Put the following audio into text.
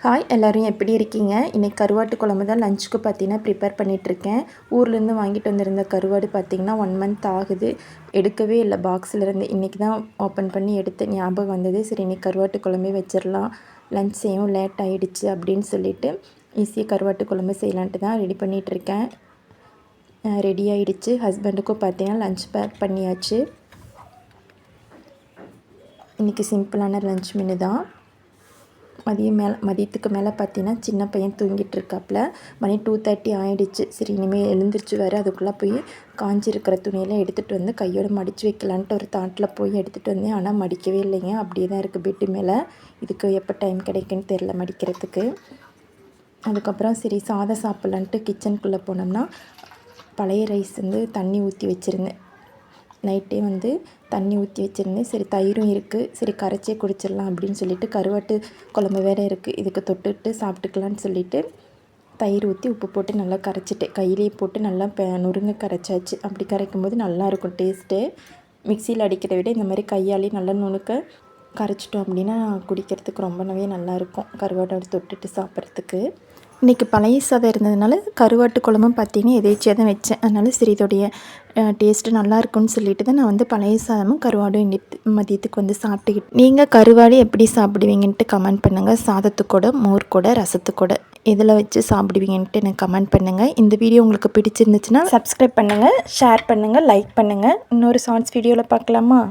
Hi எல்லோரும் எப்படி இருக்கீங்க? இன்றைக்கி கருவாட்டு குழம்பு தான் லஞ்சுக்கு பார்த்தீங்கன்னா ப்ரிப்பேர் பண்ணிகிட்ருக்கேன். ஊர்லேருந்து வாங்கிட்டு வந்திருந்த கருவாடு பார்த்திங்கன்னா 1 மந்த் ஆகுது. எடுக்கவே இல்லை பாக்ஸிலேருந்து. இன்றைக்கி தான் ஓப்பன் பண்ணி எடுத்து ஞாபகம் வந்தது. சரி இன்றைக்கி கருவாட்டு குழம்பே வச்சிடலாம், லஞ்ச் செய்யவும் லேட் ஆகிடுச்சு அப்படின்னு சொல்லிவிட்டு ஈஸியாக கருவாட்டு குழம்பு செய்யலான்ட்டு தான் ரெடி பண்ணிகிட்ருக்கேன். ரெடி ஆகிடுச்சு. ஹஸ்பண்டுக்கும் பார்த்திங்கன்னா லஞ்ச் பேக் பண்ணியாச்சு. இன்றைக்கி சிம்பிளான லஞ்ச் மெனு தான். மதியத்துக்கு மேலே பார்த்தீங்கன்னா சின்ன பையன் தூங்கிட்டு இருக்காப்புல. மணி 2:30 ஆகிடுச்சு. சரி இனிமேல் எழுந்திரிச்சு வர அதுக்குள்ளே போய் காஞ்சிருக்கிற துணியெல்லாம் எடுத்துகிட்டு வந்து கையோடு மடித்து வைக்கலான்ட்டு ஒரு தாட்டில் போய் எடுத்துகிட்டு வந்தேன். ஆனால் மடிக்கவே இல்லைங்க, அப்படியே தான் இருக்குது பெட்டு மேலே. இதுக்கு எப்போ டைம் கிடைக்குன்னு தெரில மடிக்கிறதுக்கு. அதுக்கப்புறம் சரி சாதம் சாப்பிட்லான்ட்டு கிச்சனுக்குள்ளே போனோம்னா பழைய ரைஸ் தண்ணி ஊற்றி வச்சுருந்தேன். நைட்டே தண்ணி ஊற்றி வச்சுருந்தேன். சரி தயிரும் இருக்குது, சரி கரைச்சே குடிச்சிடலாம் அப்படின்னு சொல்லிட்டு கருவாட்டு குழம்பு வேறு இருக்குது, இதுக்கு தொட்டுட்டு சாப்பிட்டுக்கலான்னு சொல்லிவிட்டு தயிர் ஊற்றி உப்பு போட்டு நல்லா கரைச்சிட்டேன். கையிலேயே போட்டு நல்லா நொறுங்க கரைச்சாச்சு. அப்படி கரைக்கும்போது நல்லாயிருக்கும் டேஸ்ட்டு. மிக்சியில் அடிக்கிறத விட இந்த மாதிரி கையாலே நல்லா நுணுக்க கரைச்சிட்டோம் அப்படின்னா குடிக்கிறதுக்கு ரொம்பவே நல்லாயிருக்கும், கருவாட்டோட தொட்டுட்டு சாப்பிட்றதுக்கு. இன்றைக்கி பழைய சாதம் இருந்ததுனால கருவாட்டு குழம்பும் பார்த்திங்கன்னா எதேச்சியாக தான் வச்சேன். அதனால் சரி இதோடைய டேஸ்ட்டு நல்லாயிருக்குன்னு சொல்லிட்டு தான் நான் பழைய சாதமும் கருவாடும் மதியத்துக்கு சாப்பிட்டுக்கிட்டு. நீங்கள் கருவாடு எப்படி சாப்பிடுவீங்கன்ட்டு கமெண்ட் பண்ணுங்கள். சாதத்துக்கூட, மோர் கூட, ரசத்துக்கூட இதில் வச்சு சாப்பிடுவீங்கன்ட்டு எனக்கு கமெண்ட் பண்ணுங்கள். இந்த வீடியோ உங்களுக்கு பிடிச்சிருந்துச்சுன்னா சப்ஸ்கிரைப் பண்ணுங்கள், ஷேர் பண்ணுங்கள், லைக் பண்ணுங்கள். இன்னொரு ஷார்ட்ஸ் வீடியோவில் பார்க்கலாமா?